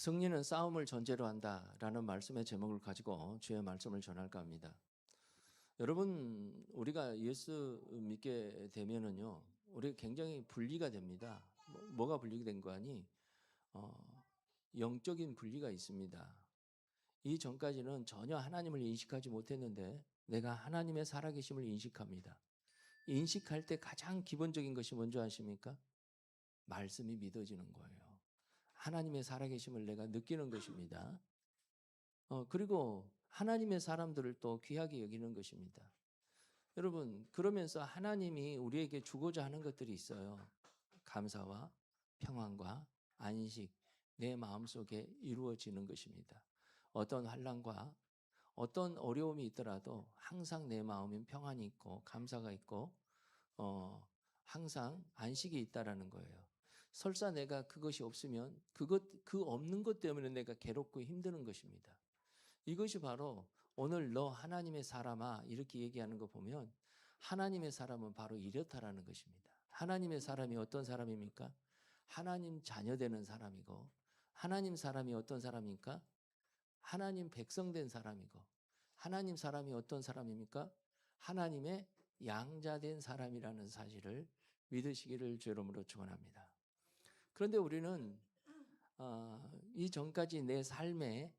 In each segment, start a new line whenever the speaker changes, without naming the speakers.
승리는 싸움을 전제로 한다라는 말씀의 제목을 가지고 주의 말씀을 전할까 합니다. 여러분, 우리가 예수 믿게 되면은요, 우리 굉장히 분리가 됩니다. 뭐가 분리된 거 아니? 영적인 분리가 있습니다. 이 전까지는 전혀 하나님을 인식하지 못했는데 내가 하나님의 살아계심을 인식합니다. 인식할 때 가장 기본적인 것이 뭔지 아십니까? 말씀이 믿어지는 거예요. 하나님의 살아계심을 내가 느끼는 것입니다. 그리고 하나님의 사람들을 또 귀하게 여기는 것입니다. 여러분, 그러면서 하나님이 우리에게 주고자 하는 것들이 있어요. 감사와 평안과 안식, 내 마음속에 이루어지는 것입니다. 어떤 환난과 어떤 어려움이 있더라도 항상 내 마음엔 평안이 있고 감사가 있고 항상 안식이 있다라는 거예요. 설사 내가 그것이 없으면 그 없는 것 때문에 내가 괴롭고 힘드는 것입니다. 이것이 바로 오늘 너 하나님의 사람아 이렇게 얘기하는 거 보면 하나님의 사람은 바로 이렇다라는 것입니다. 하나님의 사람이 어떤 사람입니까? 하나님 자녀 되는 사람이고, 하나님 사람이 어떤 사람입니까? 하나님 백성 된 사람이고, 하나님 사람이 어떤 사람입니까? 하나님의 양자 된 사람이라는 사실을 믿으시기를 주름으로 축원합니다. 그런데 우리는 이 전까지 내 삶에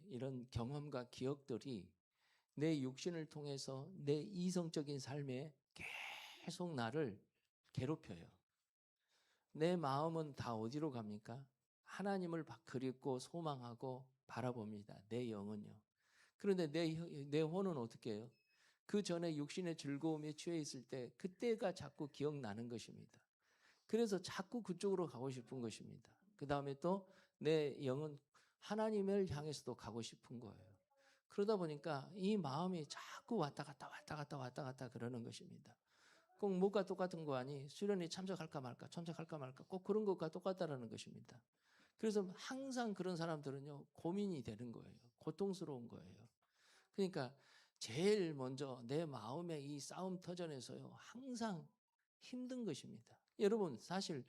이런 경험과 기억들이 내 육신을 통해서 내 이성적인 삶에 계속 나를 괴롭혀요. 내 마음은 다 어디로 갑니까? 하나님을 그립고 소망하고 바라봅니다. 내 영은요. 그런데 내 혼은 어떻게 해요? 그 전에 육신의 즐거움에 취해 있을 때 그때가 자꾸 기억나는 것입니다. 그래서 자꾸 그쪽으로 가고 싶은 것입니다. 그 다음에 또 내 영은 하나님을 향해서도 가고 싶은 거예요. 그러다 보니까 이 마음이 자꾸 왔다 갔다 그러는 것입니다. 꼭 뭐가 똑같은 거 아니? 수련회 참석할까 말까 꼭 그런 것과 똑같다라는 것입니다. 그래서 항상 그런 사람들은요, 고민이 되는 거예요. 고통스러운 거예요. 그러니까 제일 먼저 내 마음의 이 싸움 터전에서요, 항상 힘든 것입니다. 여러분, 사실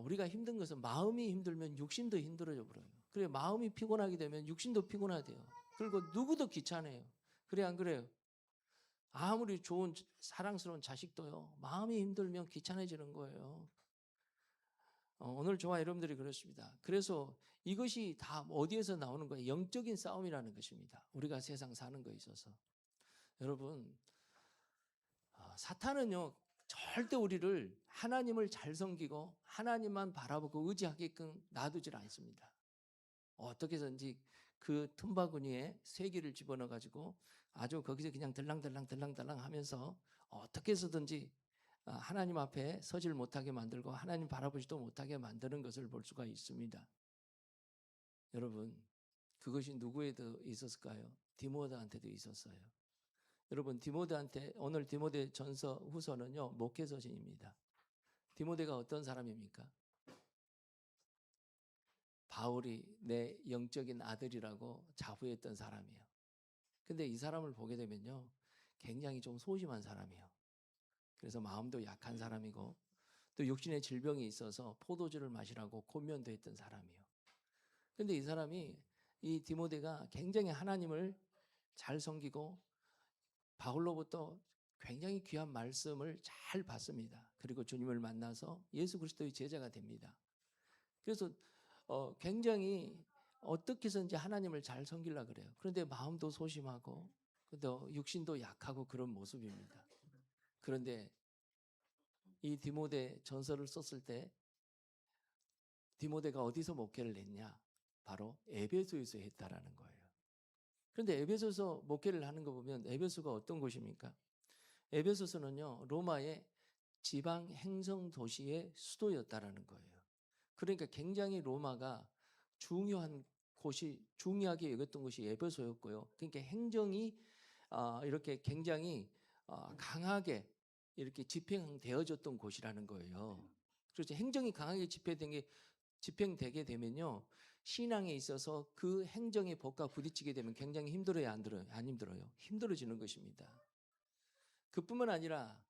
우리가 힘든 것은 마음이 힘들면 육신도 힘들어져 버려요. 그래, 마음이 피곤하게 되면 육신도 피곤하대요. 그리고 누구도 귀찮아요. 그래, 안 그래요? 아무리 좋은 사랑스러운 자식도요, 마음이 힘들면 귀찮아지는 거예요. 오늘 저와 여러분들이 그렇습니다. 그래서 이것이 다 어디에서 나오는 거예요? 영적인 싸움이라는 것입니다. 우리가 세상 사는 거에 있어서. 여러분, 사탄은요, 절대 우리를 하나님을 잘 섬기고 하나님만 바라보고 의지하게끔 놔두질 않습니다. 어떻게 해서든지 그 틈바구니에 쇠기를 집어넣어 가지고 아주 거기서 그냥 들랑들랑 하면서 어떻게 해서든지 하나님 앞에 서질 못하게 만들고 하나님 바라보지도 못하게 만드는 것을 볼 수가 있습니다. 여러분, 그것이 누구에도 있었을까요? 디모데한테도 있었어요. 여러분, 디모데한테 오늘 디모데 전서 후서는요, 목회서신입니다. 디모데가 어떤 사람입니까? 바울이 내 영적인 아들이라고 자부했던 사람이에요. 근데 이 사람을 보게 되면요, 굉장히 좀 소심한 사람이에요. 그래서 마음도 약한 사람이고 또 육신의 질병이 있어서 포도주를 마시라고 권면도 했던 사람이에요. 근데 이 사람이, 이 디모데가 굉장히 하나님을 잘 섬기고 바울로부터 굉장히 귀한 말씀을 잘 받습니다. 그리고 주님을 만나서 예수 그리스도의 제자가 됩니다. 그래서 굉장히 어떻게 해서든지 하나님을 잘 섬기려고 그래요. 그런데 마음도 소심하고 또 육신도 약하고 그런 모습입니다. 그런데 이 디모데 전서를 썼을 때 디모데가 어디서 목회를 했냐? 바로 에베소에서 했다라는 거예요. 그런데 에베소에서 목회를 하는 거 보면 에베소가 어떤 곳입니까? 에베소서는요, 로마의 지방 행성 도시의 수도였다라는 거예요. 그러니까 굉장히 로마가 중요한 곳이, 중요하게 여겼던 곳이 에베소였고요. 그러니까 행정이 이렇게 굉장히 강하게 이렇게 집행되어졌던 곳이라는 거예요. 그렇죠. 행정이 강하게 집행되게 되면요, 신앙에 있어서 그 행정의 법과 부딪히게 되면 굉장히 힘들어요, 안 힘들어요? 힘들어지는 것입니다. 그뿐만 아니라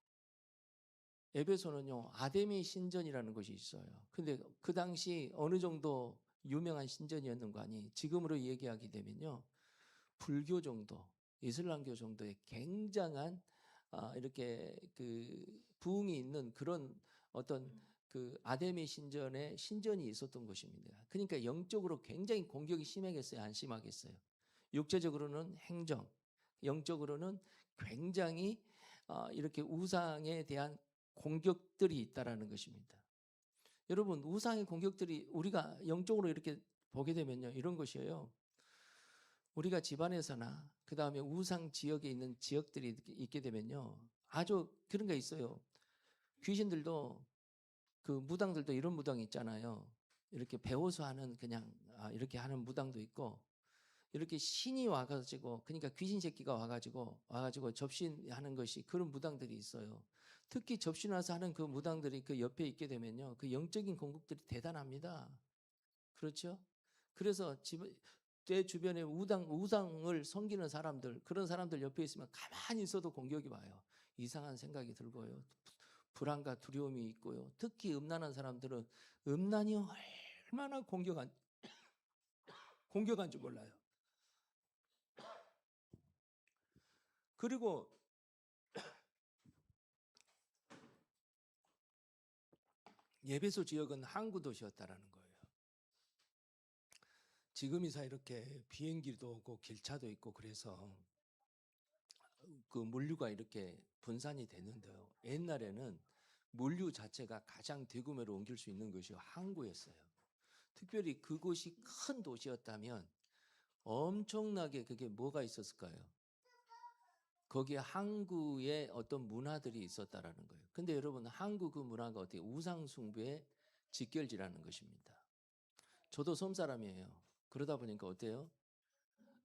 에베소는요, 아데미 신전이라는 것이 있어요. 근데 그 당시 어느 정도 유명한 신전이었는 거 아니? 지금으로 얘기하게 되면요, 불교 정도, 이슬람교 정도의 굉장한 이렇게 그 부흥이 있는 그런 어떤 그 아데미 신전의 신전이 있었던 것입니다. 그러니까 영적으로 굉장히 공격이 심하겠어요, 안 심하겠어요? 육체적으로는 행정, 영적으로는 굉장히 이렇게 우상에 대한 공격들이 있다라는 것입니다. 여러분, 우상의 공격들이 우리가 영적으로 이렇게 보게 되면요, 이런 것이에요. 우리가 집안에서나 그 다음에 우상 지역에 있는 지역들이 있게 되면요, 아주 그런 게 있어요. 귀신들도, 그 무당들도 이런 무당이 있잖아요. 이렇게 배워서 하는, 그냥 이렇게 하는 무당도 있고, 이렇게 신이 와가지고, 그러니까 귀신 새끼가 와가지고 접신하는 것이, 그런 무당들이 있어요. 특히 접신 와서 하는 그 무당들이 그 옆에 있게 되면요, 그 영적인 공격들이 대단합니다. 그렇죠? 그래서 내 주변에 우상을 섬기는 사람들, 그런 사람들 옆에 있으면 가만히 있어도 공격이 와요. 이상한 생각이 들고요. 불안과 두려움이 있고요. 특히 음란한 사람들은 음란이 얼마나 공격한 줄 몰라요. 그리고 예배소 지역은 항구 도시였다라는 거예요. 지금이사 이렇게 비행기도 오고 기차도 있고 그래서 그 물류가 이렇게 분산이 됐는데요. 옛날에는 물류 자체가 가장 대구매로 옮길 수 있는 것이 항구였어요. 특별히 그곳이 큰 도시였다면 엄청나게 그게 뭐가 있었을까요? 거기에 항구에 어떤 문화들이 있었다라는 거예요. 근데 여러분, 항구 그 문화가 어떻게 우상숭배의 직결지라는 것입니다. 저도 섬 사람이에요. 그러다 보니까 어때요?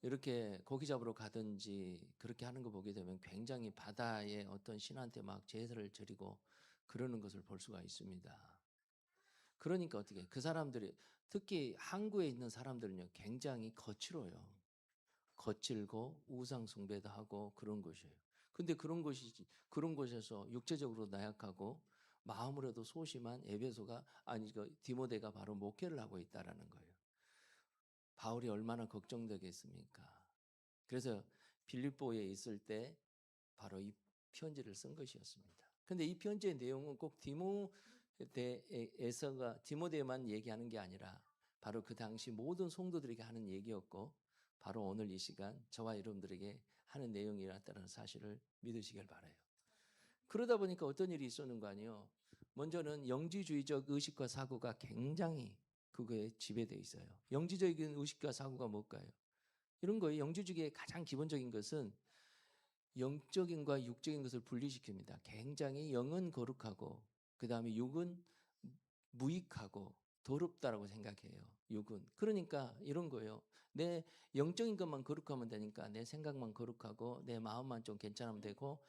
이렇게 고기 잡으러 가든지 그렇게 하는 거 보게 되면 굉장히 바다의 어떤 신한테 막 제사를 드리고 그러는 것을 볼 수가 있습니다. 그러니까 어떻게 그 사람들이, 특히 항구에 있는 사람들은요, 굉장히 거칠어요. 거칠고 우상 숭배도 하고 그런 것이에요. 근데 그런 곳에서 육체적으로 나약하고 마음으로도 소심한 에베소가, 아니 그 디모데가 바로 목회를 하고 있다라는 거예요. 바울이 얼마나 걱정되겠습니까? 그래서 빌립보에 있을 때 바로 이 편지를 쓴 것이었습니다. 근데 이 편지의 내용은 꼭 디모데에만 얘기하는 게 아니라 바로 그 당시 모든 성도들에게 하는 얘기였고, 바로 오늘 이 시간 저와 여러분들에게 하는 내용이라는 사실을 믿으시길 바라요. 그러다 보니까 어떤 일이 있었는 거 아니에요. 먼저는 영지주의적 의식과 사고가 굉장히 그거에 지배되어 있어요. 영지적인 의식과 사고가 뭘까요? 이런 거예요. 영지주의의 가장 기본적인 것은 영적인과 육적인 것을 분리시킵니다. 굉장히 영은 거룩하고 그 다음에 육은 무익하고 더럽다라고 생각해요. 육은. 그러니까 이런 거예요. 내 영적인 것만 거룩하면 되니까 내 생각만 거룩하고 내 마음만 좀 괜찮으면 되고,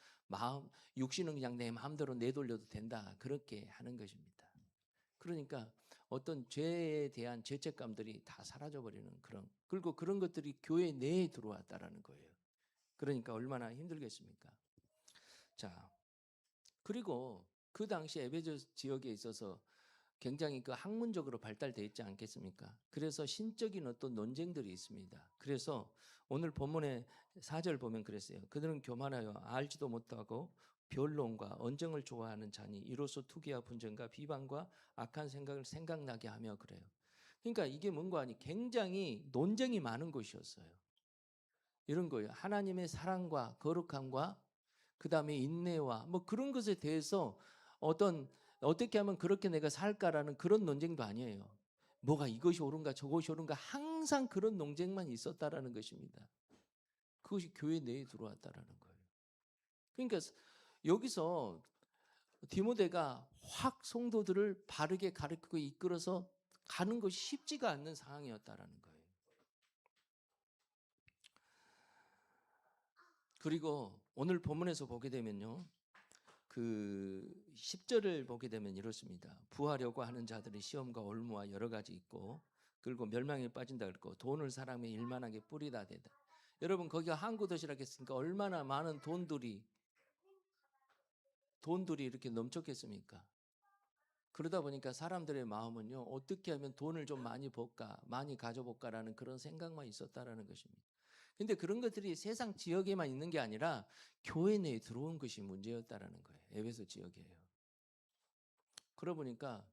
육신은 그냥 내 마음대로 내돌려도 된다. 그렇게 하는 것입니다. 그러니까 어떤 죄에 대한 죄책감들이 다 사라져버리는 그런, 그리고 그런 것들이 교회 내에 들어왔다라는 거예요. 그러니까 얼마나 힘들겠습니까? 자, 그리고 그 당시 에베소 지역에 있어서 굉장히 그 학문적으로 발달되어 있지 않겠습니까? 그래서 신적인 어떤 논쟁들이 있습니다. 그래서 오늘 본문의 4절 보면 그랬어요. 그들은 교만하여 알지도 못하고 변론과 언쟁을 좋아하는 자니 이로써 투기와 분쟁과 비방과 악한 생각을 생각나게 하며 그래요. 그러니까 이게 뭔가 아니 굉장히 논쟁이 많은 곳이었어요. 이런 거예요. 하나님의 사랑과 거룩함과 그 다음에 인내와 뭐 그런 것에 대해서 어떻게 하면 그렇게 내가 살까라는 그런 논쟁도 아니에요. 뭐가 이것이 옳은가 저것이 옳은가 항상 그런 논쟁만 있었다라는 것입니다. 그것이 교회 내에 들어왔다라는 거예요. 그러니까 여기서 디모데가 확 성도들을 바르게 가르치고 이끌어서 가는 것이 쉽지가 않는 상황이었다라는 거예요. 그리고 오늘 본문에서 보게 되면요, 그 10절을 보게 되면 이렇습니다. 부하려고 하는 자들이 시험과 올무와 여러 가지 있고, 그리고 멸망에 빠진다 그랬고, 돈을 사람의 일만하게 뿌리다 대다. 여러분, 거기가 항구 도시라고 했으니까 얼마나 많은 돈들이 이렇게 넘쳤겠습니까? 그러다 보니까 사람들의 마음은요, 어떻게 하면 돈을 좀 많이 벌까, 많이 가져볼까라는 그런 생각만 있었다라는 것입니다. 근데 그런 것들이 세상 지역에만 있는 게 아니라 교회 내에 들어온 것이 문제였다라는 거예요. 에베소 지역이에요. 그러다 보니까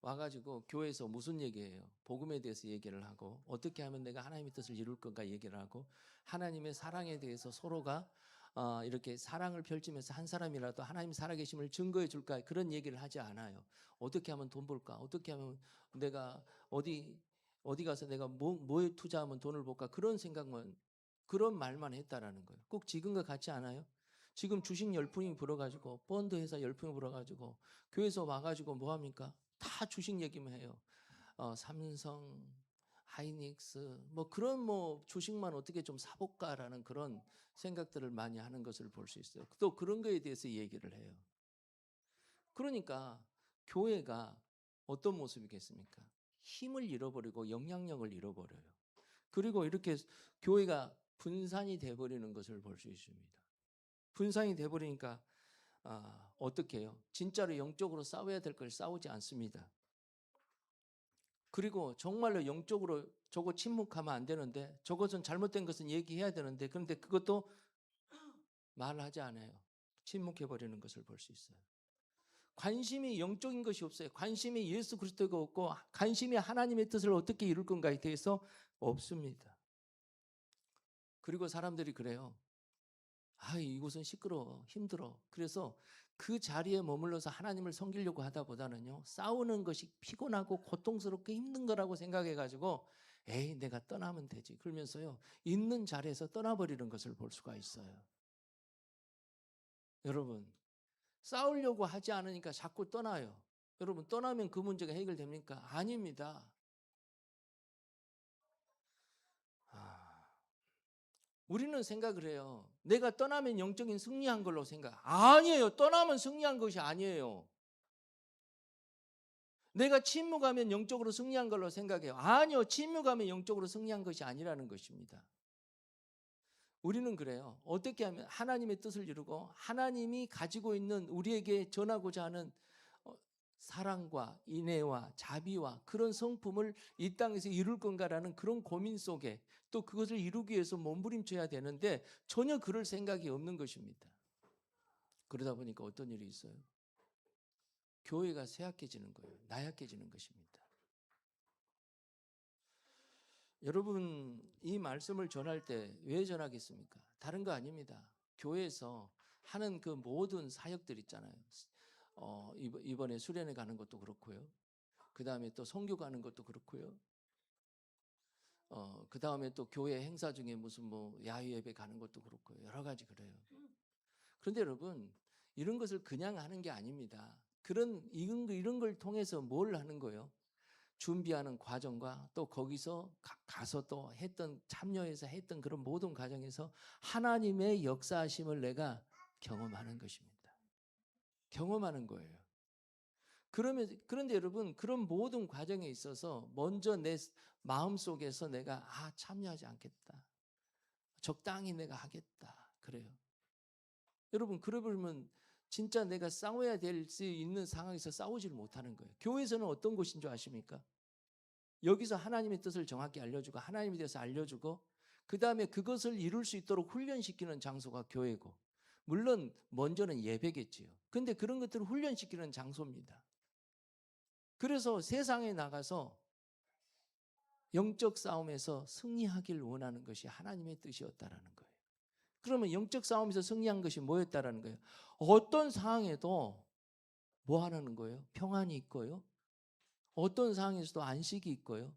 와가지고 교회에서 무슨 얘기해요? 복음에 대해서 얘기를 하고 어떻게 하면 내가 하나님의 뜻을 이룰 건가 얘기를 하고 하나님의 사랑에 대해서 서로가 이렇게 사랑을 펼치면서 한 사람이라도 하나님 살아계심을 증거해 줄까 그런 얘기를 하지 않아요. 어떻게 하면 돈 벌까? 어떻게 하면 내가 어디 가서 내가 뭐에 투자하면 돈을 벌까? 그런 생각만 그런 말만 했다라는 거예요. 꼭 지금과 같지 않아요? 지금 주식 열풍이 불어가지고 펀드 회사 열풍이 불어가지고 교회에서 와가지고 뭐 합니까? 다 주식 얘기만 해요. 삼성, 하이닉스 뭐 그런 뭐 주식만 어떻게 좀 사볼까라는 그런 생각들을 많이 하는 것을 볼 수 있어요. 또 그런 거에 대해서 얘기를 해요. 그러니까 교회가 어떤 모습이겠습니까? 힘을 잃어버리고 영향력을 잃어버려요. 그리고 이렇게 교회가 분산이 돼버리는 것을 볼 수 있습니다. 분산이 돼버리니까 어떻게 해요? 진짜로 영적으로 싸워야 될 걸 싸우지 않습니다. 그리고 정말로 영적으로 저거 침묵하면 안 되는데 저것은 잘못된 것은 얘기해야 되는데 그런데 그것도 말하지 않아요. 침묵해버리는 것을 볼 수 있어요. 관심이 영적인 것이 없어요. 관심이 예수 그리스도가 없고 관심이 하나님의 뜻을 어떻게 이룰 건가에 대해서 없습니다. 그리고 사람들이 그래요. 이곳은 시끄러워, 힘들어. 그래서 그 자리에 머물러서 하나님을 섬기려고 하다 보다는요, 싸우는 것이 피곤하고 고통스럽고 힘든 거라고 생각해가지고, 에이, 내가 떠나면 되지. 그러면서요, 있는 자리에서 떠나버리는 것을 볼 수가 있어요. 여러분, 싸우려고 하지 않으니까 자꾸 떠나요. 여러분, 떠나면 그 문제가 해결됩니까? 아닙니다. 우리는 생각을 해요. 내가 떠나면 영적인 승리한 걸로 생각. 아니에요. 떠나면 승리한 것이 아니에요. 내가 침묵하면 영적으로 승리한 걸로 생각해요. 아니요. 침묵하면 영적으로 승리한 것이 아니라는 것입니다. 우리는 그래요. 어떻게 하면 하나님의 뜻을 이루고 하나님이 가지고 있는 우리에게 전하고자 하는 사랑과 인애와 자비와 그런 성품을 이 땅에서 이룰 건가라는 그런 고민 속에 또 그것을 이루기 위해서 몸부림쳐야 되는데 전혀 그럴 생각이 없는 것입니다. 그러다 보니까 어떤 일이 있어요? 교회가 쇠약해지는 거예요. 나약해지는 것입니다. 여러분 이 말씀을 전할 때 왜 전하겠습니까? 다른 거 아닙니다. 교회에서 하는 그 모든 사역들 있잖아요. 이번에 수련회 가는 것도 그렇고요. 그 다음에 또 선교 가는 것도 그렇고요. 그 다음에 또 교회 행사 중에 무슨 뭐 야외 예배 가는 것도 그렇고요. 여러 가지 그래요. 그런데 여러분 이런 것을 그냥 하는 게 아닙니다. 이런 걸 통해서 뭘 하는 거예요? 준비하는 과정과 또 거기서 가서 또 참여해서 했던 그런 모든 과정에서 하나님의 역사하심을 내가 경험하는 것입니다. 경험하는 거예요. 그런데 여러분 그런 모든 과정에 있어서 먼저 내 마음속에서 내가 참여하지 않겠다. 적당히 내가 하겠다. 그래요. 여러분 그러면 진짜 내가 싸워야 될 수 있는 상황에서 싸우지를 못하는 거예요. 교회에서는 어떤 곳인 줄 아십니까? 여기서 하나님의 뜻을 정확히 알려주고 하나님에 대해서 알려주고 그 다음에 그것을 이룰 수 있도록 훈련시키는 장소가 교회고 물론 먼저는 예배겠지요. 근데 그런 것들을 훈련시키는 장소입니다. 그래서 세상에 나가서 영적 싸움에서 승리하길 원하는 것이 하나님의 뜻이었다라는 거예요. 그러면 영적 싸움에서 승리한 것이 뭐였다라는 거예요? 어떤 상황에도 뭐 하라는 거예요? 평안이 있고요. 어떤 상황에서도 안식이 있고요.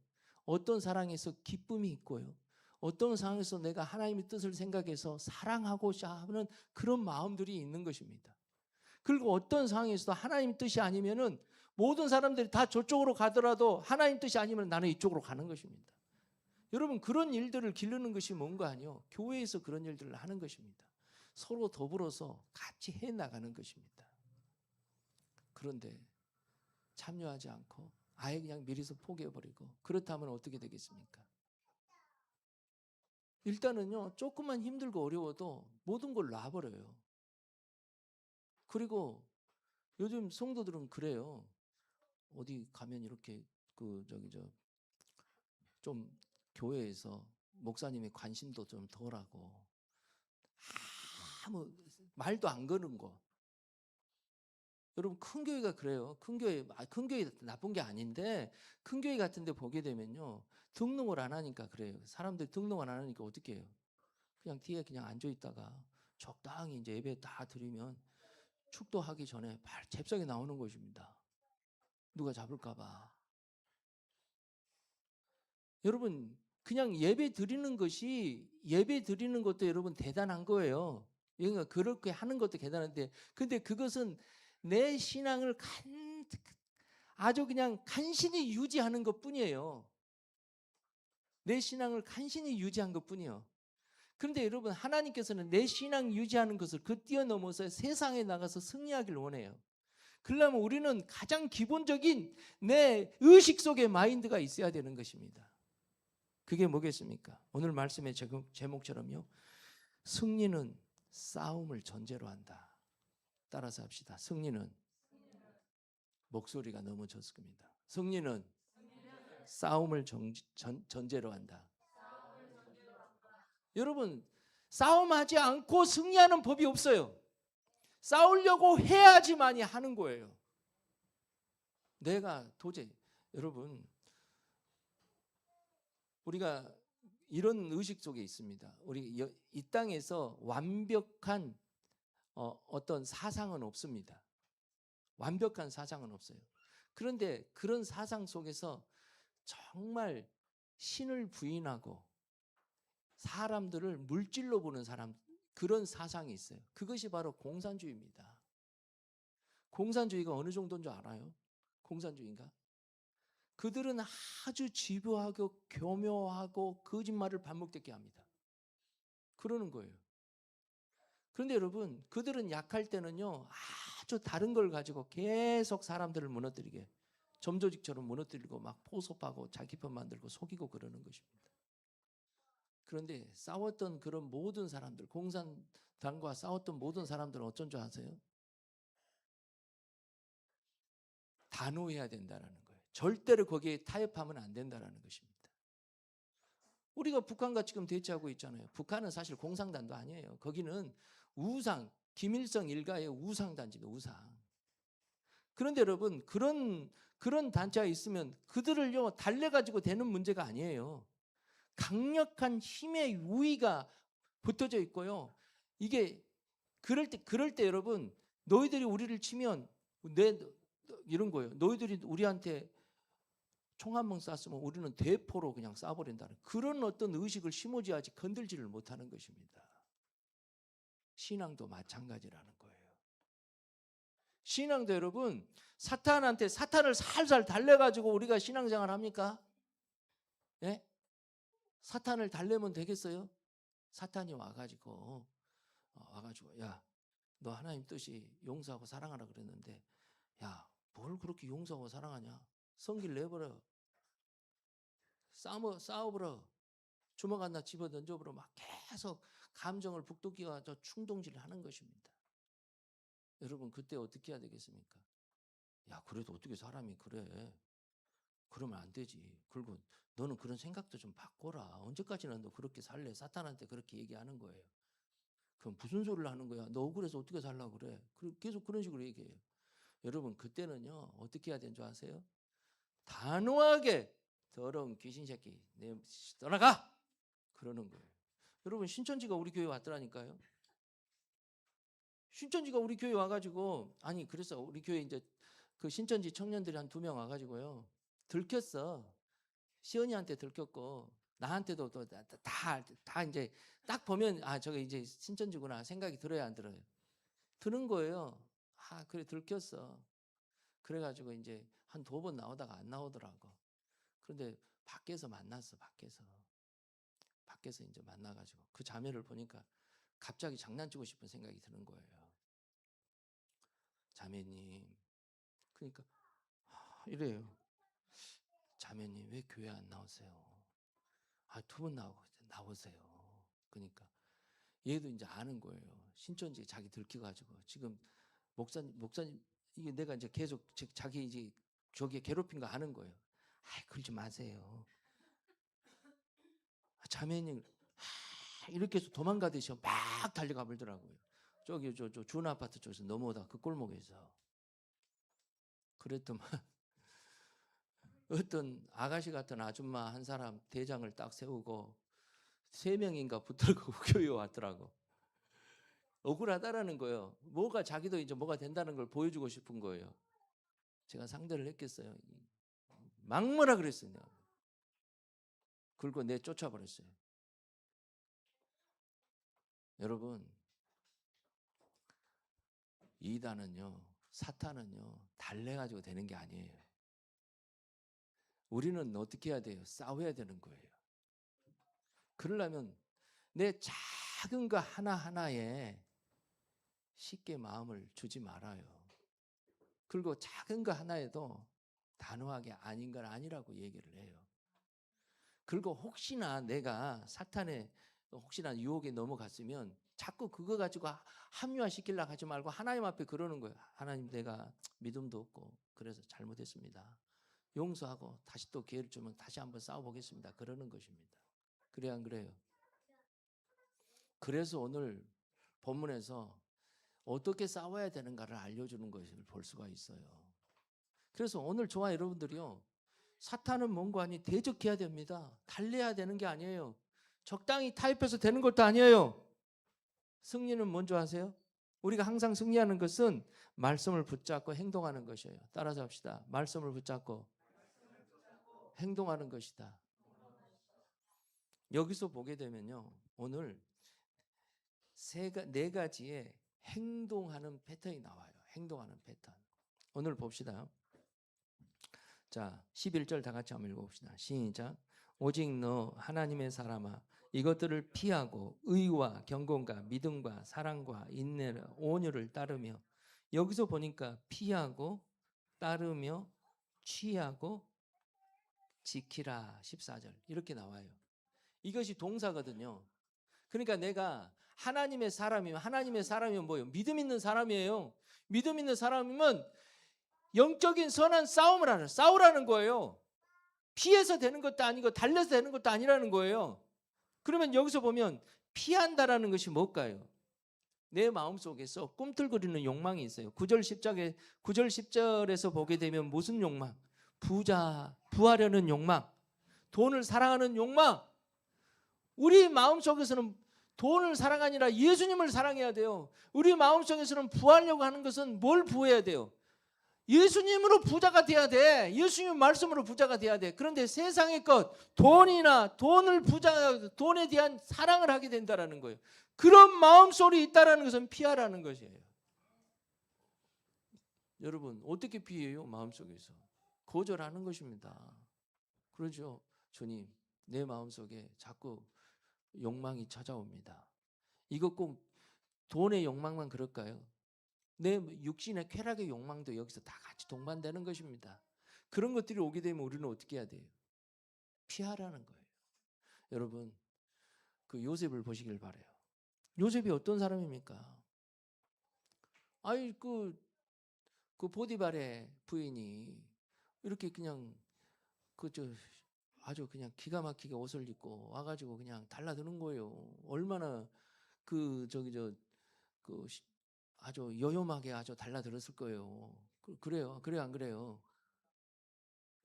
어떤 상황에서 기쁨이 있고요. 어떤 상황에서 내가 하나님의 뜻을 생각해서 사랑하고자 하는 그런 마음들이 있는 것입니다. 그리고 어떤 상황에서도 하나님 뜻이 아니면은 모든 사람들이 다 저쪽으로 가더라도 하나님 뜻이 아니면 나는 이쪽으로 가는 것입니다. 여러분 그런 일들을 기르는 것이 뭔가 아니요. 교회에서 그런 일들을 하는 것입니다. 서로 더불어서 같이 해 나가는 것입니다. 그런데 참여하지 않고 아예 그냥 미리서 포기해버리고 그렇다면 어떻게 되겠습니까? 일단은요 조금만 힘들고 어려워도 모든 걸 놔버려요. 그리고 요즘 성도들은 그래요. 어디 가면 이렇게 좀 교회에서 목사님의 관심도 좀 덜하고 아무 말도 안 거는 거. 여러분 큰 교회가 그래요. 큰 교회 나쁜 게 아닌데 큰 교회 같은 데 보게 되면요. 등록을 안 하니까 그래요. 사람들 등록을 안 하니까 어떻게 해요? 그냥 뒤에 그냥 앉아 있다가 적당히 이제 예배 다 드리면 축도하기 전에 잽싸게 나오는 것입니다. 누가 잡을까 봐. 여러분 그냥 예배 드리는 것도 여러분 대단한 거예요. 그러니까 그렇게 하는 것도 대단한데 근데 그것은 내 신앙을 아주 그냥 간신히 유지하는 것뿐이에요. 내 신앙을 간신히 유지한 것뿐이에요. 그런데 여러분 하나님께서는 내 신앙 유지하는 것을 뛰어넘어서 세상에 나가서 승리하길 원해요. 그러려면 우리는 가장 기본적인 내 의식 속에 마인드가 있어야 되는 것입니다. 그게 뭐겠습니까? 오늘 말씀의 제목처럼요. 승리는 싸움을 전제로 한다. 따라서 합시다. 승리는 목소리가 너무 좋습니다. 승리는 싸움을 전제로 한다. 여러분 싸움하지 않고 승리하는 법이 없어요. 싸우려고 해야지만이 하는 거예요. 내가 도저히 여러분 우리가 이런 의식 속에 있습니다. 우리 이 땅에서 완벽한 어떤 사상은 없습니다. 완벽한 사상은 없어요. 그런데 그런 사상 속에서 정말 신을 부인하고 사람들을 물질로 보는 그런 사상이 있어요. 그것이 바로 공산주의입니다. 공산주의가 어느 정도인 줄 알아요? 공산주의인가? 그들은 아주 집요하고 교묘하고 거짓말을 반복되게 합니다. 그러는 거예요. 그런데 여러분 그들은 약할 때는요 아주 다른 걸 가지고 계속 사람들을 무너뜨리게 점조직처럼 무너뜨리고 막 포섭하고 자기 편 만들고 속이고 그러는 것입니다. 그런데 싸웠던 그런 모든 사람들 공산당과 싸웠던 모든 사람들은 어쩐 줄 아세요? 단호해야 된다는 거예요. 절대로 거기에 타협하면 안 된다는 것입니다. 우리가 북한과 지금 대치하고 있잖아요. 북한은 사실 공산당도 아니에요. 거기는 김일성 일가의 우상단지입니다. 우상. 그런데 여러분 그런 단체가 있으면 그들을요 달래가지고 되는 문제가 아니에요. 강력한 힘의 우위가 붙어져 있고요. 이게 그럴 때 여러분 너희들이 우리를 치면 이런 거예요. 너희들이 우리한테 총 한 번 쐈으면 우리는 대포로 그냥 쏴버린다는 그런 어떤 의식을 심어줘야지 건들지를 못하는 것입니다. 신앙도 마찬가지라는 거예요. 신앙도 여러분 사탄을 살살 달래가지고 우리가 신앙생활 합니까? 예? 사탄을 달래면 되겠어요? 사탄이 와가지고 야 너 하나님 뜻이 용서하고 사랑하라 그랬는데 야 뭘 그렇게 용서하고 사랑하냐? 성질 내버려. 싸워버려. 주먹 하나 집어 던져버려. 막 계속 감정을 북돋기가 충동질을 하는 것입니다. 여러분 그때 어떻게 해야 되겠습니까? 야 그래도 어떻게 사람이 그래. 그러면 안 되지. 그리고 너는 그런 생각도 좀 바꿔라. 언제까지나 너 그렇게 살래? 사탄한테 그렇게 얘기하는 거예요. 그럼 무슨 소리를 하는 거야? 너 억울해서 어떻게 살라고 그래? 계속 그런 식으로 얘기해요. 여러분 그때는요 어떻게 해야 되는 줄 아세요? 단호하게 더러운 귀신 새끼 내 떠나가! 그러는 거예요. 여러분 신천지가 우리 교회 왔더라니까요. 신천지가 우리 교회 와가지고 그래서 우리 교회 이제 그 신천지 청년들이 한 2명 와가지고요 들켰어. 시연이한테 들켰고 나한테도 다 이제 딱 보면 저거 이제 신천지구나 생각이 들어야 안 들어요? 드는 거예요. 그래 들켰어. 그래가지고 이제 한 2번 나오다가 안 나오더라고. 그런데 밖에서 만났어. 밖에서 이제 만나가지고 그 자매를 보니까 갑자기 장난치고 싶은 생각이 드는 거예요. 자매님, 그러니까 이래요. 자매님 왜 교회 안 나오세요? 2번 나오세요. 그러니까 얘도 이제 아는 거예요. 신천지에 자기 들켜가지고 지금 목사님 이게 내가 이제 계속 자기 이제 저기 괴롭힌 거 아는 거예요. 아이, 그러지 마세요. 자매님 이렇게 해서 도망가듯이 막 달려가 버리더라고요. 저기 저 주은 아파트 쪽에서 넘어오다 그 골목에서. 그랬더만 어떤 아가씨 같은 아줌마 한 사람 대장을 딱 세우고 3명인가 붙들고 교회 왔더라고. 억울하다라는 거예요. 뭐가 자기도 이제 뭐가 된다는 걸 보여주고 싶은 거예요. 제가 상대를 했겠어요. 막무라 그랬어요. 내가. 그리고 내 쫓아버렸어요. 여러분, 이단은요, 사탄은요, 달래가지고 되는 게 아니에요. 우리는 어떻게 해야 돼요? 싸워야 되는 거예요. 그러려면 내 작은 거 하나하나에 쉽게 마음을 주지 말아요. 그리고 작은 거 하나에도 단호하게 아닌 건 아니라고 얘기를 해요. 그리고 혹시나 내가 사탄의 혹시나 유혹에 넘어갔으면 자꾸 그거 가지고 합리화시키려고 하지 말고 하나님 앞에 그러는 거예요. 하나님, 내가 믿음도 없고 그래서 잘못했습니다. 용서하고 다시 또 기회를 주면 다시 한번 싸워보겠습니다. 그러는 것입니다. 그래 안 그래요? 그래서 오늘 본문에서 어떻게 싸워야 되는가를 알려주는 것을 볼 수가 있어요. 그래서 오늘 저와 여러분들이요, 사탄은 뭔가 아니 대적해야 됩니다. 달래야 되는 게 아니에요. 적당히 타협해서 되는 것도 아니에요. 승리는 뭔지 아세요? 우리가 항상 승리하는 것은 말씀을 붙잡고 행동하는 것이에요. 따라서 합시다. 말씀을 붙잡고 행동하는 것이다. 여기서 보게 되면요, 오늘 네 가지의 행동하는 패턴이 나와요. 행동하는 패턴. 오늘 봅시다. 자, 11절 다 같이 한번 읽어봅시다. 시작. 오직 너 하나님의 사람아, 이것들을 피하고 의와 경건과 믿음과 사랑과 인내를 온유를 따르며. 여기서 보니까 피하고 따르며 취하고 지키라 14절 이렇게 나와요. 이것이 동사거든요. 그러니까 내가 하나님의 사람이면, 하나님의 사람이면 뭐예요? 믿음 있는 사람이에요. 믿음 있는 사람이면 영적인 선한 싸움을 하는, 싸우라는 거예요. 피해서 되는 것도 아니고 달려서 되는 것도 아니라는 거예요. 그러면 여기서 보면 피한다라는 것이 뭘까요? 내 마음속에서 꿈틀거리는 욕망이 있어요. 9절 10절에서 보게 되면 무슨 욕망? 부하려는 욕망, 돈을 사랑하는 욕망. 우리 마음속에서는 돈을 사랑이 아니라 예수님을 사랑해야 돼요. 우리 마음속에서는 부하려고 하는 것은 뭘 부해야 돼요? 예수님으로 부자가 돼야 돼. 예수님 말씀으로 부자가 돼야 돼. 그런데 세상의 것, 돈이나 돈에 대한 사랑을 하게 된다라는 거예요. 그런 마음속이 있다라는 것은 피하라는 것이에요. 여러분, 어떻게 피해요? 마음속에서 거절하는 것입니다. 그러죠. 주님, 내 마음속에 자꾸 욕망이 찾아옵니다. 이거 꼭 돈의 욕망만 그럴까요? 내 육신의 쾌락의 욕망도 여기서 다 같이 동반되는 것입니다. 그런 것들이 오게 되면 우리는 어떻게 해야 돼요? 피하라는 거예요. 여러분, 그 요셉을 보시길 바라요. 요셉이 어떤 사람입니까? 아이, 그 보디발의 부인이 이렇게 그냥 아주 그냥 기가 막히게 옷을 입고 와가지고 그냥 달라드는 거예요. 얼마나 아주 요염하게 아주 달라들었을 거예요. 그래요? 그래요? 안 그래요?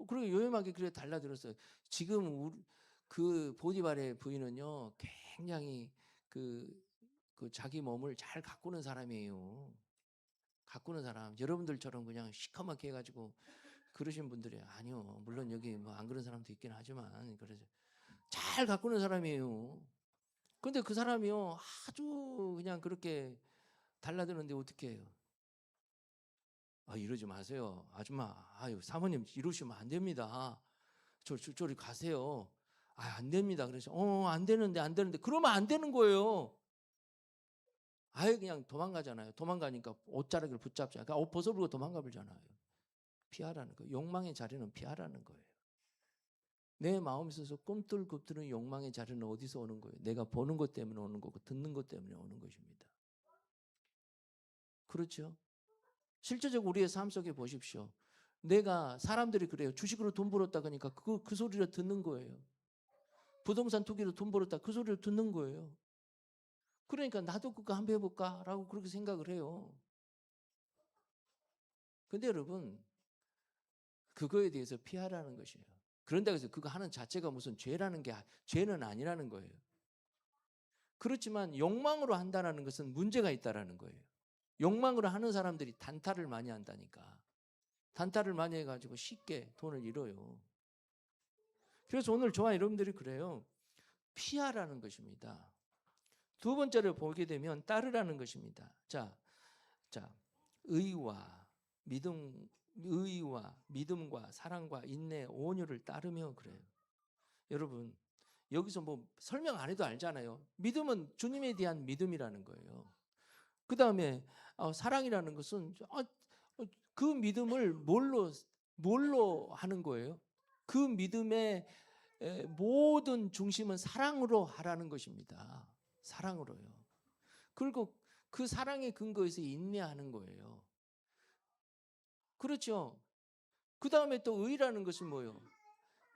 그리고 요염하게 그래 달라들었어요. 지금 그 보디발의 부인은요, 굉장히 그 자기 몸을 잘 가꾸는 사람이에요. 가꾸는 사람. 여러분들처럼 그냥 시커멓게 해가지고 그러신 분들이 아니요. 물론 여기 뭐 안 그런 사람도 있긴 하지만 그래서 잘 가꾸는 사람이에요. 근데 그 사람이요, 아주 그냥 그렇게 달라드는데 어떻게 해요? 이러지 마세요. 아줌마, 사모님 이러시면 안 됩니다. 저리 가세요. 안 됩니다. 그래서 안 되는데 그러면 안 되는 거예요. 그냥 도망가잖아요. 도망가니까 옷자락을 붙잡잖아요. 그러니까 옷 벗어버리고 도망가 버리잖아요. 피하라는 거예요. 욕망의 자리는 피하라는 거예요. 내 마음에 있어서 꿈틀꿈틀은 욕망의 자리는 어디서 오는 거예요? 내가 보는 것 때문에 오는 거고 듣는 것 때문에 오는 것입니다. 그렇죠? 실제적으로 우리의 삶 속에 보십시오. 내가 사람들이 그래요. 주식으로 돈 벌었다 그러니까 그 소리를 듣는 거예요. 부동산 투기로 돈 벌었다 그 소리를 듣는 거예요. 그러니까 나도 그거 한번 해볼까라고 그렇게 생각을 해요. 근데 여러분 그거에 대해서 피하라는 것이에요. 그런다고 해서 그거 하는 자체가 무슨 죄라는 게 죄는 아니라는 거예요. 그렇지만 욕망으로 한다는 것은 문제가 있다라는 거예요. 욕망으로 하는 사람들이 단타를 많이 한다니까. 단타를 많이 해가지고 쉽게 돈을 잃어요. 그래서 오늘 저와 여러분들이 그래요. 피하라는 것입니다. 두 번째를 보게 되면 따르라는 것입니다. 자, 의와 믿음과 사랑과 인내, 온유를 따르며 그래요. 여러분 여기서 뭐 설명 안 해도 알잖아요. 믿음은 주님에 대한 믿음이라는 거예요. 그 다음에 사랑이라는 것은 그 믿음을 뭘로 하는 거예요? 그 믿음의 모든 중심은 사랑으로 하라는 것입니다. 사랑으로요. 그리고 그 사랑의 근거에서 인내하는 거예요. 그렇죠. 그 다음에 또 의라는 것은 뭐예요?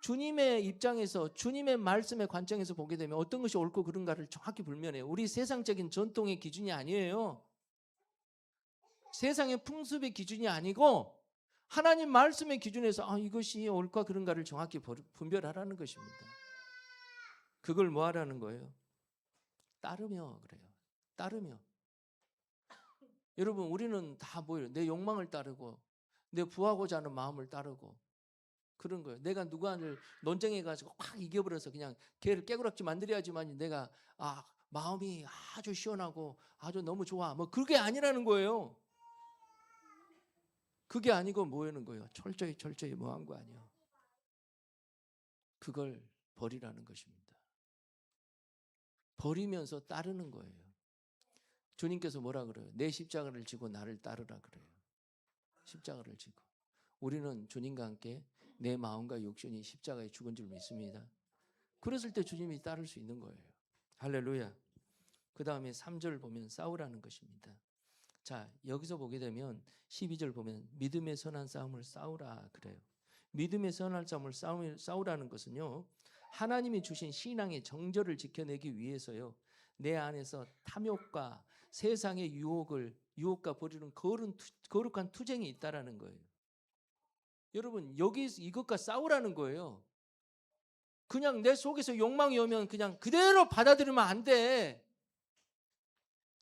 주님의 입장에서 주님의 말씀의 관점에서 보게 되면 어떤 것이 옳고 그른가를 정확히 불면해요. 우리 세상적인 전통의 기준이 아니에요. 세상의 풍습의 기준이 아니고 하나님 말씀의 기준에서 이것이 옳고 그른가를 정확히 분별하라는 것입니다. 그걸 뭐 하라는 거예요? 따르며 그래요. 따르며. 여러분 우리는 다 뭐예요? 내 욕망을 따르고 내 부하고자 하는 마음을 따르고 그런 거예요. 내가 누구를 논쟁해가지고 확 이겨버려서 그냥 걔를 깨구락지 만들어야지만 내가 마음이 아주 시원하고 아주 너무 좋아. 뭐 그게 아니라는 거예요. 그게 아니고 뭐하는 거예요? 철저히 뭐 한 거 아니에요. 그걸 버리라는 것입니다. 버리면서 따르는 거예요. 주님께서 뭐라 그래요? 내 십자가를 지고 나를 따르라 그래요. 십자가를 지고. 우리는 주님과 함께 내 마음과 육신이 십자가에 죽은 줄 믿습니다. 그랬을 때 주님이 따를 수 있는 거예요. 할렐루야. 그 다음에 3절 보면 싸우라는 것입니다. 자, 여기서 보게 되면 12절 보면 믿음의 선한 싸움을 싸우라 그래요. 믿음의 선한 싸움을 싸우라는 것은요, 하나님이 주신 신앙의 정절을 지켜내기 위해서요, 내 안에서 탐욕과 세상의 유혹과 버리는 거룩한 투쟁이 있다라는 거예요. 여러분 여기 이것과 싸우라는 거예요. 그냥 내 속에서 욕망이 오면 그냥 그대로 받아들이면 안 돼.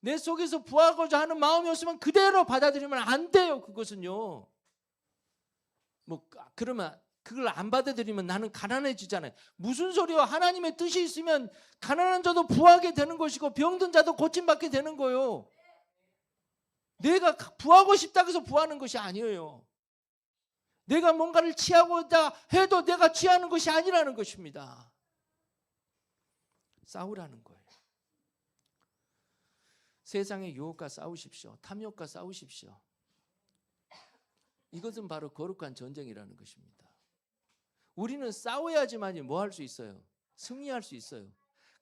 내 속에서 부하고자 하는 마음이 없으면 그대로 받아들이면 안 돼요. 그것은요. 그러면 그걸 안 받아들이면 나는 가난해지잖아요. 무슨 소리야? 하나님의 뜻이 있으면 가난한 자도 부하게 되는 것이고 병든 자도 고침받게 되는 거예요. 내가 부하고 싶다고 해서 부하는 것이 아니에요. 내가 뭔가를 취하고자 해도 내가 취하는 것이 아니라는 것입니다. 싸우라는 거예요. 세상의 유혹과 싸우십시오. 탐욕과 싸우십시오. 이것은 바로 거룩한 전쟁이라는 것입니다. 우리는 싸워야지만이 뭐 할 수 있어요? 승리할 수 있어요.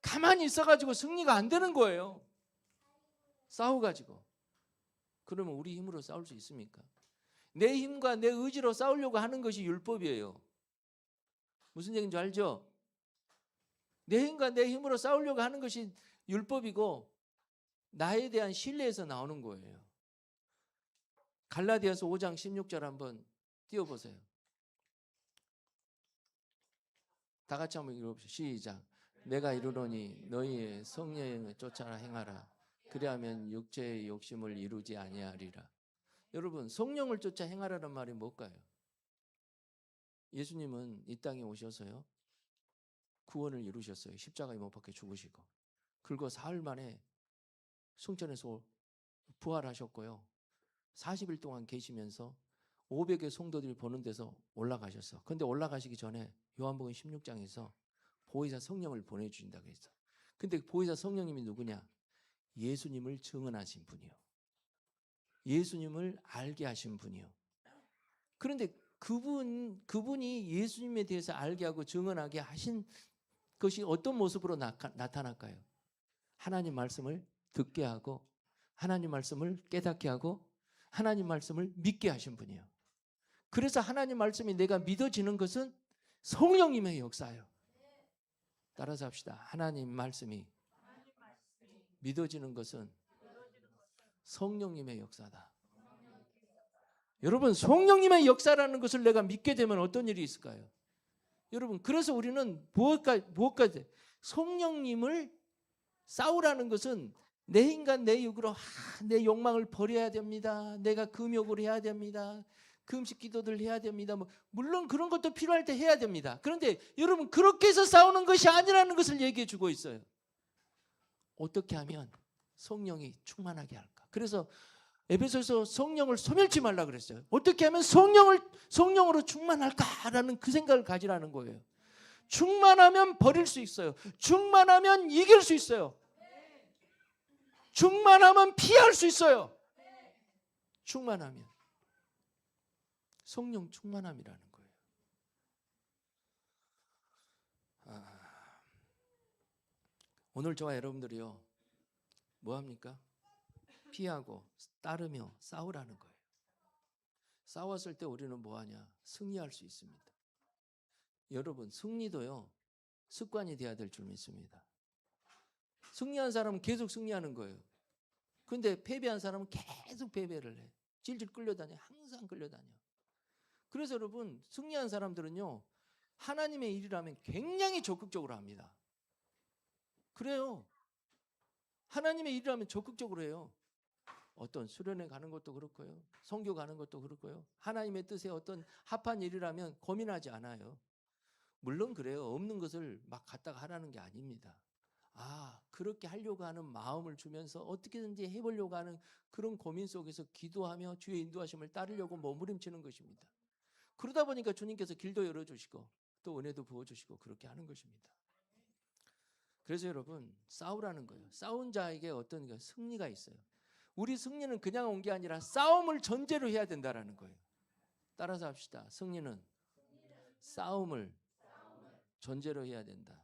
가만히 있어가지고 승리가 안 되는 거예요. 싸워가지고. 그러면 우리 힘으로 싸울 수 있습니까? 내 힘과 내 의지로 싸우려고 하는 것이 율법이에요. 무슨 얘기인지 알죠? 내 힘과 내 힘으로 싸우려고 하는 것이 율법이고 나에 대한 신뢰에서 나오는 거예요. 갈라디아서 5장 16절 한번 띄워보세요. 다 같이 한번 읽어봅시다. 시작. 내가 이르노니 너희의 성령을 쫓아 행하라. 그리하면 육체의 욕심을 이루지 아니하리라. 여러분 성령을 쫓아 행하라는 말이 뭘까요? 예수님은 이 땅에 오셔서요 구원을 이루셨어요. 십자가에 못 박혀 죽으시고 그리고 사흘 만에 승천에서 부활하셨고요 40일 동안 계시면서 500의 성도들이 보는 데서 올라가셨어. 근데 올라가시기 전에 요한복음 16장에서 보혜사 성령을 보내주신다고 했어. 근데 보혜사 성령님이 누구냐? 예수님을 증언하신 분이요. 예수님을 알게 하신 분이요. 그런데 그분이 예수님에 대해서 알게 하고 증언하게 하신 것이 어떤 모습으로 나타날까요? 하나님 말씀을 듣게 하고 하나님 말씀을 깨닫게 하고 하나님 말씀을 믿게 하신 분이에요. 그래서 하나님 말씀이 내가 믿어지는 것은 성령님의 역사예요. 따라서 합시다. 하나님 말씀이 믿어지는 것은 성령님의 역사다. 여러분, 성령님의 역사라는 것을 내가 믿게 되면 어떤 일이 있을까요? 여러분, 그래서 우리는 무엇까지 성령님을 싸우라는 것은 내 인간 내 육으로 내 욕망을 버려야 됩니다. 내가 금욕을 해야 됩니다. 금식 기도들 해야 됩니다. 물론 그런 것도 필요할 때 해야 됩니다. 그런데 여러분, 그렇게 해서 싸우는 것이 아니라는 것을 얘기해 주고 있어요. 어떻게 하면 성령이 충만하게 할까? 그래서 에베소서 성령을 소멸치 말라 그랬어요. 어떻게 하면 성령으로 충만할까라는 그 생각을 가지라는 거예요. 충만하면 버릴 수 있어요. 충만하면 이길 수 있어요. 충만하면 피할 수 있어요. 충만하면. 성령 충만함이라는 거예요. 오늘 저와 여러분들이요, 뭐합니까? 피하고 따르며 싸우라는 거예요. 싸웠을 때 우리는 뭐하냐? 승리할 수 있습니다. 여러분, 승리도요, 습관이 돼야 될 줄 믿습니다. 승리한 사람은 계속 승리하는 거예요. 근데 패배한 사람은 계속 패배를 해. 질질 끌려다녀. 항상 끌려다녀. 그래서 여러분, 승리한 사람들은요, 하나님의 일이라면 굉장히 적극적으로 합니다. 그래요. 하나님의 일이라면 적극적으로 해요. 어떤 수련회 가는 것도 그렇고요. 선교 가는 것도 그렇고요. 하나님의 뜻에 어떤 합한 일이라면 고민하지 않아요. 물론 그래요. 없는 것을 막 갖다가 하라는 게 아닙니다. 그렇게 하려고 하는 마음을 주면서 어떻게든지 해보려고 하는 그런 고민 속에서 기도하며 주의 인도하심을 따르려고 몸부림치는 것입니다. 그러다 보니까 주님께서 길도 열어주시고 또 은혜도 부어주시고 그렇게 하는 것입니다. 그래서 여러분, 싸우라는 거예요. 싸운 자에게 어떤 승리가 있어요. 우리 승리는 그냥 온 게 아니라 싸움을 전제로 해야 된다는 거예요. 따라서 합시다. 승리는 싸움을 전제로 해야 된다.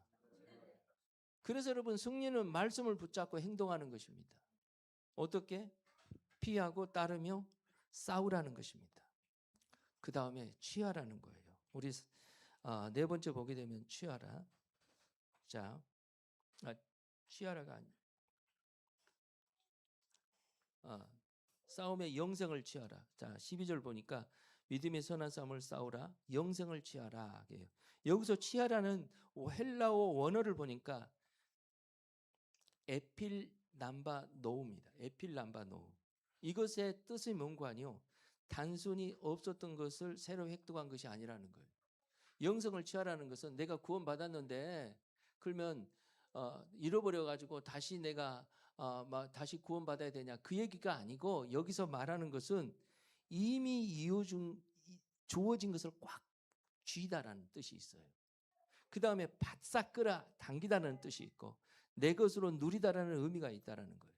그래서 여러분, 승리는 말씀을 붙잡고 행동하는 것입니다. 어떻게? 피하고 따르며 싸우라는 것입니다. 그 다음에 취하라는 거예요. 우리 네 번째 보게 되면 취하라. 자, 취하라가 아니에요. 싸움의 영생을 취하라. 자, 12절 보니까 믿음의 선한 싸움을 싸우라. 영생을 취하라. 여기서 취하라는 헬라어 원어를 보니까 에필람바노우입니다. 에필람바노우. 이것의 뜻이 뭔가 아니요, 단순히 없었던 것을 새로 획득한 것이 아니라는 거예요. 영생을 취하라는 것은 내가 구원받았는데 그러면 잃어버려가지고 다시 내가 다시 구원받아야 되냐, 그 얘기가 아니고, 여기서 말하는 것은 이미 주어진 것을 꽉 쥐다라는 뜻이 있어요. 그 다음에 바싹 끌어 당기다라는 뜻이 있고, 내 것으로 누리다라는 의미가 있다라는 거예요.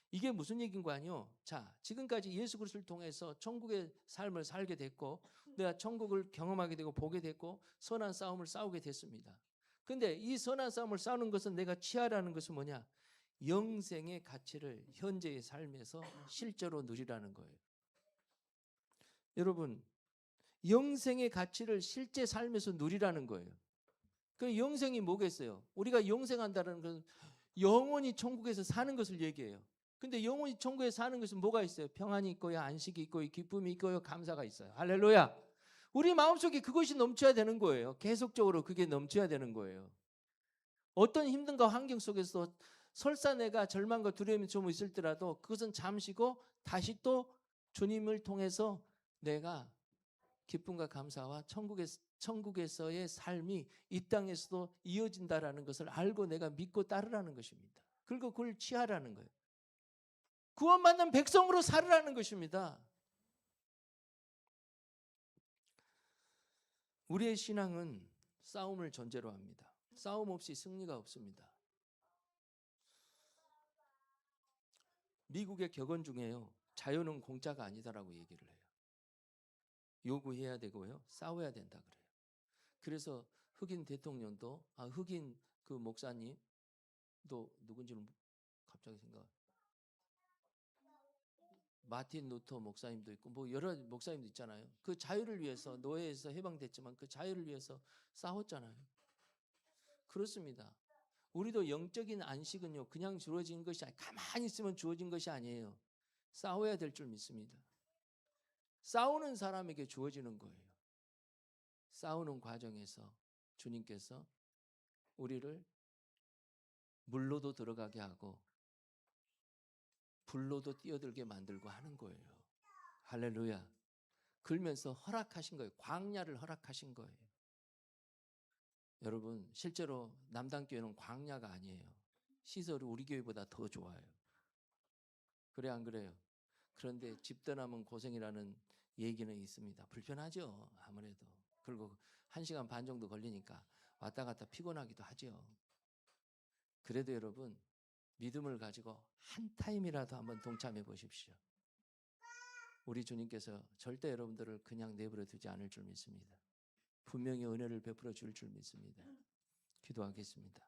이게 무슨 얘기인 거 아니요? 자, 지금까지 예수 그리스도를 통해서 천국의 삶을 살게 됐고, 내가 천국을 경험하게 되고 보게 됐고, 선한 싸움을 싸우게 됐습니다. 근데 이 선한 싸움을 싸우는 것은, 내가 취하라는 것은 뭐냐? 영생의 가치를 현재의 삶에서 실제로 누리라는 거예요. 여러분, 영생의 가치를 실제 삶에서 누리라는 거예요. 그 영생이 뭐겠어요? 우리가 영생한다는 것은 영원히 천국에서 사는 것을 얘기해요. 근데 영원히 천국에 사는 것은 뭐가 있어요? 평안이 있고요, 안식이 있고요, 기쁨이 있고요, 감사가 있어요. 할렐루야. 우리 마음속에 그것이 넘쳐야 되는 거예요. 계속적으로 그게 넘쳐야 되는 거예요. 어떤 힘든가 환경 속에서 설사 내가 절망과 두려움이 좀 있을지라도 그것은 잠시고, 다시 또 주님을 통해서 내가 기쁨과 감사와 천국에서의 삶이 이 땅에서도 이어진다라는 것을 알고 내가 믿고 따르라는 것입니다. 그리고 그걸 취하라는 거예요. 구원받는 백성으로 살으라는 것입니다. 우리의 신앙은 싸움을 전제로 합니다. 싸움 없이 승리가 없습니다. 미국의 격언 중에요, 자유는 공짜가 아니다라고 얘기를 해요. 요구해야 되고요, 싸워야 된다 그래요. 그래서 흑인 대통령도, 흑인 그 목사님도 누군지는 갑자기 생각, 마틴 루터 목사님도 있고 뭐 여러 목사님도 있잖아요. 그 자유를 위해서 노예에서 해방됐지만 그 자유를 위해서 싸웠잖아요. 그렇습니다. 우리도 영적인 안식은요, 그냥 주어진 것이 아니, 가만히 있으면 주어진 것이 아니에요. 싸워야 될 줄 믿습니다. 싸우는 사람에게 주어지는 거예요. 싸우는 과정에서 주님께서 우리를 물로도 들어가게 하고 불로도 뛰어들게 만들고 하는 거예요. 할렐루야. 그러면서 허락하신 거예요. 광야를 허락하신 거예요. 여러분, 실제로 남단교회는 광야가 아니에요. 시설이 우리 교회보다 더 좋아요. 그래 안 그래요? 그런데 집 떠나면 고생이라는 얘기는 있습니다. 불편하죠, 아무래도. 그리고 1시간 반 정도 걸리니까 왔다 갔다 피곤하기도 하죠. 그래도 여러분, 믿음을 가지고 한 타임이라도 한번 동참해 보십시오. 우리 주님께서 절대 여러분들을 그냥 내버려 두지 않을 줄 믿습니다. 분명히 은혜를 베풀어 줄 믿습니다. 기도하겠습니다.